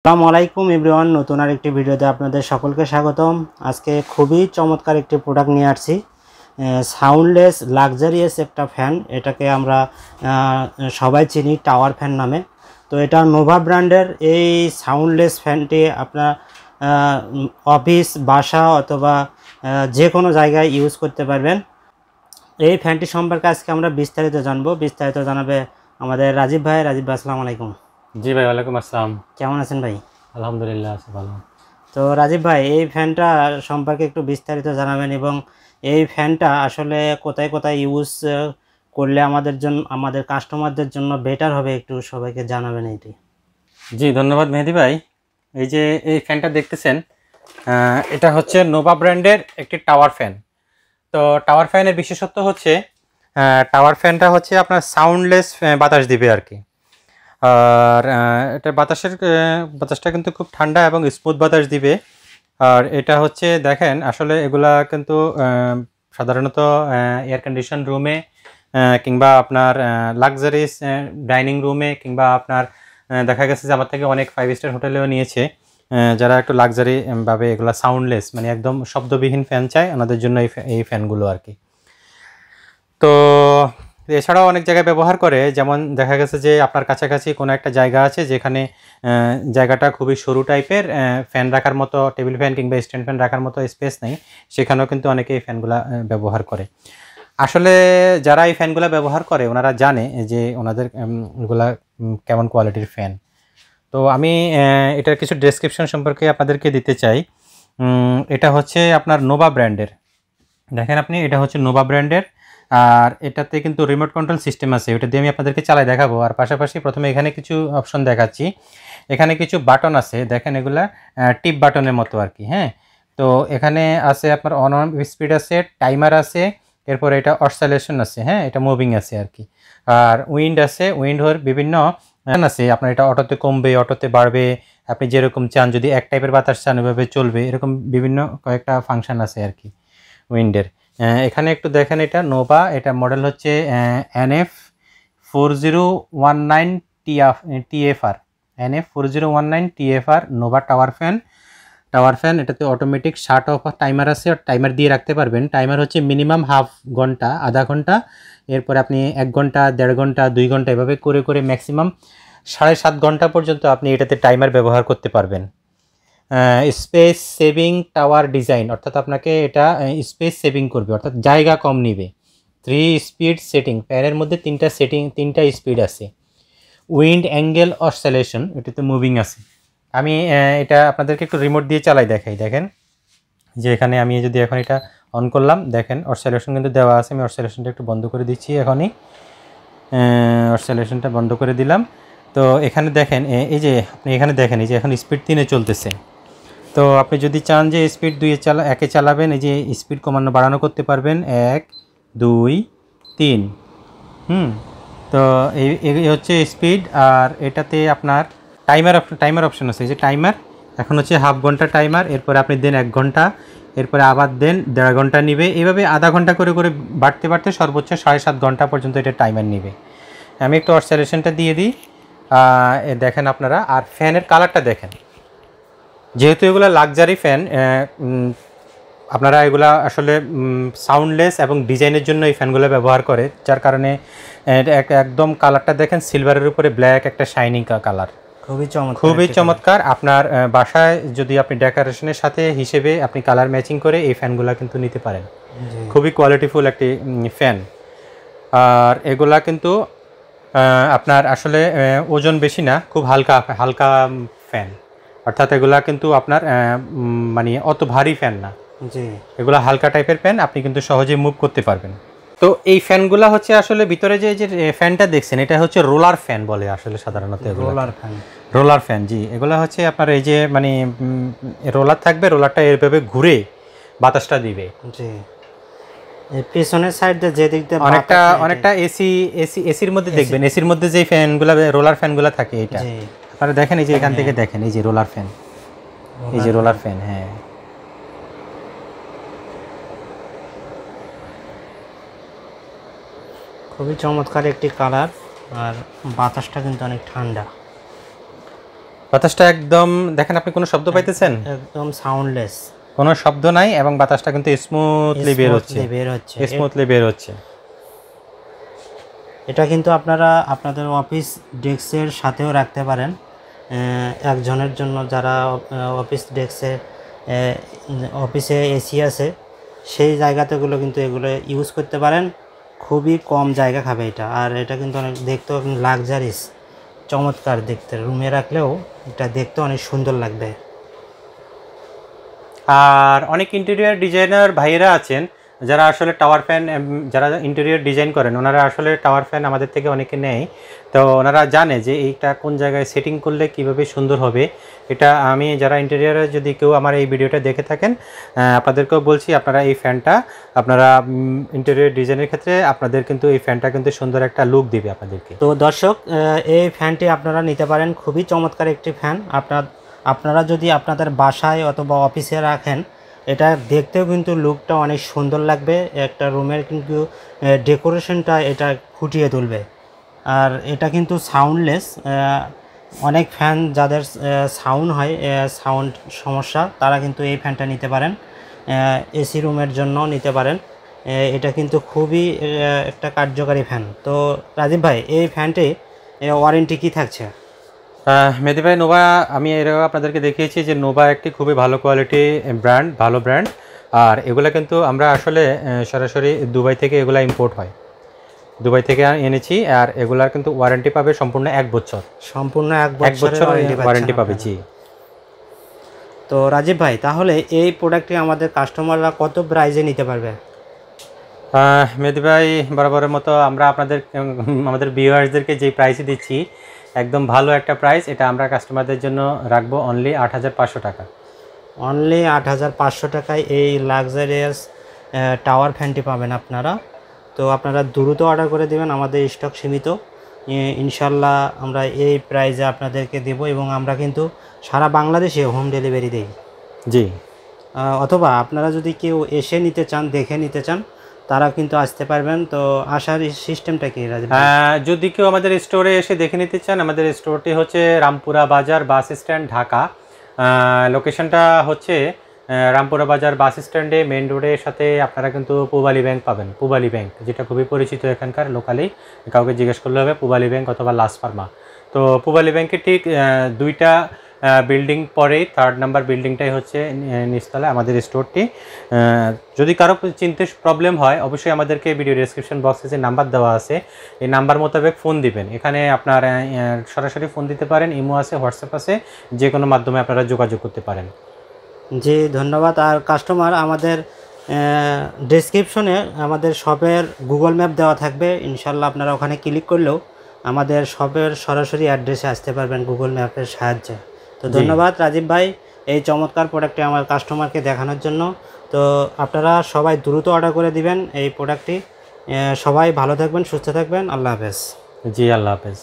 আসসালামু আলাইকুম এভরিওয়ান, নতুন আরেকটি ভিডিওতে আপনাদের সকলকে স্বাগতম। আজকে খুবই চমৎকার একটি প্রোডাক্ট নিয়ে আসছি, সাউন্ডলেস লাক্সারিয়াস একটা ফ্যান। এটাকে আমরা সবাই চিনি টাওয়ার ফ্যান নামে। তো এটা নোভা ব্র্যান্ডের এই সাউন্ডলেস ফ্যানটি আপনার অফিস, বাসা অথবা যে কোনো জায়গায় ইউজ করতে পারবেন। এই ফ্যানটি সম্পর্কে আজকে আমরা বিস্তারিত জানবো। বিস্তারিত জানাবে আমাদের রাজীব ভাই। রাজীব ভাই, আসসালামু আলাইকুম। জি ভাই, ওয়ালাইকুম আসসালাম। কেমন আছেন ভাই? আলহামদুলিল্লাহ আছি ভালো। তো রাজীব ভাই, এই ফ্যানটা সম্পর্কে একটু বিস্তারিত জানাবেন এবং এই ফ্যানটা আসলে কোথায় কোথায় ইউজ করলে আমাদের কাস্টমারদের জন্য বেটার হবে, একটু সবাইকে জানাবেন এইটি। জি ধন্যবাদ মেহেদি ভাই। এই যে এই ফ্যানটা দেখতেছেন, এটা হচ্ছে নোভা ব্র্যান্ডের একটি টাওয়ার ফ্যান। তো টাওয়ার ফ্যানের বিশেষত্ব হচ্ছে টাওয়ার ফ্যানটা হচ্ছে আপনার সাউন্ডলেস বাতাস দিবে আর কি। আর এটা বাতাসটা কিন্তু খুব ঠান্ডা এবং স্মুথ বাতাস দিবে। আর এটা হচ্ছে দেখেন, আসলে এগুলা কিন্তু সাধারণত এয়ার কন্ডিশন রুমে কিংবা আপনার লাক্সারিস ডাইনিং রুমে কিংবা আপনার দেখা গেছে যে আমার থেকে অনেক 5 স্টার হোটেলেও নিয়েছে, যারা একটু লাক্সারি ভাবে এগুলা সাউন্ডলেস মানে একদম শব্দবিহীন ফ্যান চায়, ওনাদের জন্য এই ফ্যানগুলো আর কি। তো এছাড়াও অনেক জায়গায় ব্যবহার করে, যেমন দেখা গেছে যে আপনার কাছাকাছি কোনো একটা জায়গা আছে যেখানে জায়গাটা খুবই সরু টাইপের, ফ্যান রাখার মতো, টেবিল ফ্যান কিংবা স্ট্যান্ড ফ্যান রাখার মতো স্পেস নেই, সেখানেও কিন্তু অনেকে এই ফ্যানগুলা ব্যবহার করে। আসলে যারা এই ফ্যানগুলো ব্যবহার করে ওনারা জানে যে ওনাদের এগুলা কেমন কোয়ালিটির ফ্যান। তো আমি এটার কিছু ডেসক্রিপশন সম্পর্কে আপনাদেরকে দিতে চাই। এটা হচ্ছে আপনার নোভা ব্র্যান্ডের, দেখেন আপনি, এটা হচ্ছে নোভা ব্র্যান্ডের। আর এটাতে কিন্তু রিমোট কন্ট্রোল সিস্টেম আছে, ওটা দিয়ে আমি আপনাদেরকে চালাই দেখাবো। আর পাশাপাশি প্রথমে এখানে কিছু অপশন দেখাচ্ছি, এখানে কিছু বাটন আছে, দেখেন এগুলা টিপ বাটনের মতো আর কি। হ্যাঁ, তো এখানে আছে আপনার অন অফ স্পিড আছে, টাইমার আছে, এরপর এটা অসিলেশন আছে, হ্যাঁ এটা মুভিং আছে আর কি। আর উইন্ড আছে, উইন্ডোর বিভিন্ন আছে, আপনার এটা অটোতে কমবে, অটোতে বাড়বে, আপনি যেরকম চান, যদি এক টাইপের বাতাস চান ওইভাবে চলবে, এরকম বিভিন্ন কয়েকটা ফাংশন আছে আর কি উইন্ডের। এখানে একটু দেখেন, এটা নোভা, এটা মডেল হচ্ছে NF4019 TFR, NF4019 TFR Nova tower fan. এটাতে অটোমেটিক শাট অফ টাইমার আছে, টাইমার দিয়ে রাখতে পারবেন। টাইমার হচ্ছে মিনিমাম হাফ ঘন্টা, আধা ঘন্টা, এরপরে আপনি 1 ঘন্টা, 1.5 ঘন্টা, 2 ঘন্টা এভাবে করে করে ম্যাক্সিমাম 7.5 ঘন্টা পর্যন্ত আপনি এটাতে টাইমার ব্যবহার করতে পারবেন। স্পেস সেভিং টাওয়ার ডিজাইন, অর্থাৎ আপনাকে এটা স্পেস সেভিং করবে, অর্থাৎ জায়গা কম নিবে। 3 স্পিড সেটিং, ফ্যানের মধ্যে 3টা স্পিড আছে। উইন্ড অ্যাঙ্গেল অসিলেশন, এটাতে মুভিং আছে। আমি এটা আপনাদেরকে একটু রিমোট দিয়ে চালাই দেখাই। দেখেন যে এখানে আমি যদি এখন এটা অন করলাম, দেখেন অসিলেশন কিন্তু দেওয়া আছে। আমি অসিলেশনটা একটু বন্ধ করে দিচ্ছি, এখনই অসিলেশনটা বন্ধ করে দিলাম। তো এখানে দেখেন, এই যে আপনি এখানে দেখেন, এই যে এখন স্পিড 3-এ চলতেছে। তো আপনি যদি চান যে স্পিড 1-এ চালাবেন, এই যে স্পিড কমানো বাড়ানো করতে পারবেন, 1 2 3। তো এই হচ্ছে স্পিড। আর এটাতে আপনার টাইমার অপশন আছে, এই যে টাইমার, এখন হচ্ছে হাফ ঘন্টা টাইমার, এরপরে আপনি দেন 1 ঘন্টা, এরপরে আবার দেন 1.5 ঘন্টা নিবে, এইভাবে আধা ঘন্টা করে করে বাড়তে বাড়তে সর্বোচ্চ 7.5 ঘন্টা পর্যন্ত এটা টাইমার নিবে। আমি একটু অসিলেশনটা দিয়ে দিই, দেখেন আপনারা। আর ফ্যানের কালারটা দেখেন, যেহেতু এগুলো লাক্সারি ফ্যান, আপনারা এগুলা আসলে সাউন্ডলেস এবং ডিজাইনের জন্য এই ফ্যানগুলো ব্যবহার করে, যার কারণে একদম কালারটা দেখেন, সিলভারের উপরে ব্ল্যাক একটা শাইনিং কালার, খুবই চমৎকার। আপনার বাসায় যদি আপনি ডেকোরেশনের সাথে হিসেবে আপনি কালার ম্যাচিং করে এই ফ্যানগুলা কিন্তু নিতে পারেন। খুবই কোয়ালিটিফুল একটি ফ্যান। আর এগুলা কিন্তু আপনার আসলে ওজন বেশি না, খুব হালকা হালকা ফ্যান, অর্থাৎ এগুলা কিন্তু আপনার মানে অত ভারী ফ্যান না, জি এগুলা হালকা টাইপের ফ্যান, আপনি কিন্তু সহজে মুভ করতে পারবেন। তো এই ফ্যানগুলা হচ্ছে আসলে ভিতরে যে ফ্যানটা দেখছেন, এটা হচ্ছে রোলার ফ্যান বলে আসলে সাধারণত, রোলার ফ্যান। জি, এগুলা হচ্ছে আপনার এই যে মানে রোলার থাকবে, রোলারটা এভাবে ঘুরে বাতাসটা দিবে। জি, পিছনের সাইডে যে দিক দিয়ে অনেকটা এসির মধ্যে দেখবেন, এসির মধ্যে যে ফ্যানগুলা, রোলার ফ্যানগুলা থাকে, এটা আপনারা দেখেন, এই যে এখান থেকে দেখেন, এই যে রোলার ফ্যান, এই যে রোলার ফ্যান। হ্যাঁ, খুবই চমৎকার একটি কালার, আর বাতাসটা কিন্তু অনেক ঠান্ডা। বাতাসটা একদম দেখেন, আপনি কোনো শব্দ পাইতেছেন? একদম সাউন্ডলেস, কোনো শব্দ নাই এবং বাতাসটা কিন্তু স্মুথলি বের হচ্ছে, স্মুথলি বের হচ্ছে। এটা কিন্তু আপনারা আপনাদের অফিস ডেস্কের সাথেও রাখতে পারেন, একজনের জন্য যারা অফিস ডেস্কে অফিসে এসি আছে সেই জায়গাতেগুলো কিন্তু এগুলো ইউজ করতে পারেন। খুবই কম জায়গা খাবে এটা, আর এটা কিন্তু অনেক দেখতেও লাক্সারিস, চমৎকার দেখতে, রুমে রাখলেও এটা দেখতে অনেক সুন্দর লাগবে। আর অনেক ইন্টেরিয়র ডিজাইনার ভাইয়েরা আছেন যারা আসলে টাওয়ার ফ্যান, যারা ইন্টেরিয়র ডিজাইন করেন, ওনারা আসলে টাওয়ার ফ্যান আমাদের থেকে অনেকে নেয়। তো ওনারা জানে যে এইটা কোন জায়গায় সেটিং করলে কিভাবে সুন্দর হবে। এটা আমি যারা ইন্টেরিয়রে যদি কেউ আমার এই ভিডিওটা দেখে থাকেন, আপনাদেরকেও বলছি, আপনারা এই ফ্যানটা আপনারা ইন্টেরিয়র ডিজাইনের ক্ষেত্রে আপনাদের কিন্তু এই ফ্যানটা কিন্তু সুন্দর একটা লুক দিবে আপনাদেরকে। তো দর্শক, এই ফ্যানটি আপনারা নিতে পারেন, খুবই চমৎকার একটি ফ্যান। আপনারা যদি আপনাদের বাসায় অথবা অফিসে রাখেন, এটা দেখতেও কিন্তু লুকটা অনেক সুন্দর লাগবে, একটা রুমের কিন্তু ডেকোরেশনটা এটা ফুটিয়ে তুলবে। আর এটা কিন্তু সাউন্ডলেস, অনেক ফ্যান যাদের সাউন্ড হয়, সাউন্ড সমস্যা, তারা কিন্তু এই ফ্যানটা নিতে পারেন, এসি রুমের জন্য নিতে পারেন। এটা কিন্তু খুবই একটা কার্যকারী ফ্যান। তো রাজীব ভাই, এই ফ্যানটি ওয়ারেন্টি কি থাকছে? মেহেদী ভাই, নোভা আমি এর আগে আপনাদেরকে দেখিয়েছি যে নোভা একটি খুবই ভালো কোয়ালিটি ব্র্যান্ড, ভালো ব্র্যান্ড। আর এগুলা কিন্তু আমরা আসলে সরাসরি দুবাই থেকে এগুলা ইম্পোর্ট হয়, দুবাই থেকে এনেছি। আর এগুলার কিন্তু ওয়ারেন্টি পাবে সম্পূর্ণ 1 বছর, সম্পূর্ণ 1 বছর ওয়ারেন্টি পাবে। জি। তো রাজীব ভাই, তাহলে এই প্রোডাক্টটি আমাদের কাস্টমাররা কত প্রাইজে নিতে পারবে? মেহেদী ভাই, বরাবরের মতো আমরা আমাদের ভিউয়ার্সদেরকে যে প্রাইসই দিচ্ছি, একদম ভালো একটা প্রাইস। এটা আমরা কাস্টমারদের জন্য রাখবো অনলি 8500 টাকা। অনলি 8500 টাকায় এই লাক্সারিয়াস টাওয়ার ফ্যানটি পাবেন আপনারা। তো আপনারা দ্রুত অর্ডার করে দেবেন, আমাদের স্টক সীমিত। ইনশাল্লাহ আমরা এই প্রাইজে আপনাদেরকে দেব, এবং আমরা কিন্তু সারা বাংলাদেশে হোম ডেলিভারি দিই। জি। অথবা আপনারা যদি কেউ এসে নিতে চান, দেখে নিতে চান, তারা কিন্তু আসতে পারবেন। তো আসার সিস্টেমটা কি রাজীব? যদি কেউ আমাদের স্টোরে এসে দেখে নিতে চান, আমাদের স্টোরটি হচ্ছে রামপুরা বাজার বাস স্ট্যান্ড, ঢাকা। লোকেশনটা হচ্ছে রামপুরা বাজার বাস স্ট্যান্ডে মেন রোডের সাথে আপনারা কিন্তু পূবালী ব্যাংক পাবেন। পূবালী ব্যাংক যেটা খুবই পরিচিত এখানকার, লোকালি কাউকে জিজ্ঞেস করলে হবে পূবালী ব্যাংক অথবা লাস ফার্মা। তো পূবালী ব্যাংকের ঠিক 2টা বিল্ডিং পরে 3rd নাম্বার বিল্ডিংটাই হচ্ছে নিচতলায় আমাদের স্টোরটি। যদি কারো চিনতে প্রবলেম হয়, অবশ্যই আমাদেরকে ভিডিও ডেসক্রিপশন বক্সে যে নাম্বার দেওয়া আছে এই নাম্বার মোতাবেক ফোন দিবেন। এখানে আপনার সরাসরি ফোন দিতে পারেন, ইমো আছে, হোয়াটসঅ্যাপ আছে, যে কোনো মাধ্যমে আপনারা যোগাযোগ করতে পারেন। জি, ধন্যবাদ। আর কাস্টমার, আমাদের ডেসক্রিপশনে আমাদের শপের গুগল ম্যাপ দেওয়া থাকবে, ইনশাল্লাহ আপনারা ওখানে ক্লিক করলেও আমাদের শপের সরাসরি অ্যাড্রেসে আসতে পারবেন গুগল ম্যাপের সাহায্যে। তো ধন্যবাদ রাজীব ভাই এই চমৎকার প্রোডাক্টটি আমার কাস্টমারকে দেখানোর জন্য। তো আপনারা সবাই দ্রুত অর্ডার করে দিবেন এই প্রোডাক্টটি। সবাই ভালো থাকবেন, সুস্থ থাকবেন। আল্লাহ হাফেজ। জি, আল্লাহ হাফেজ।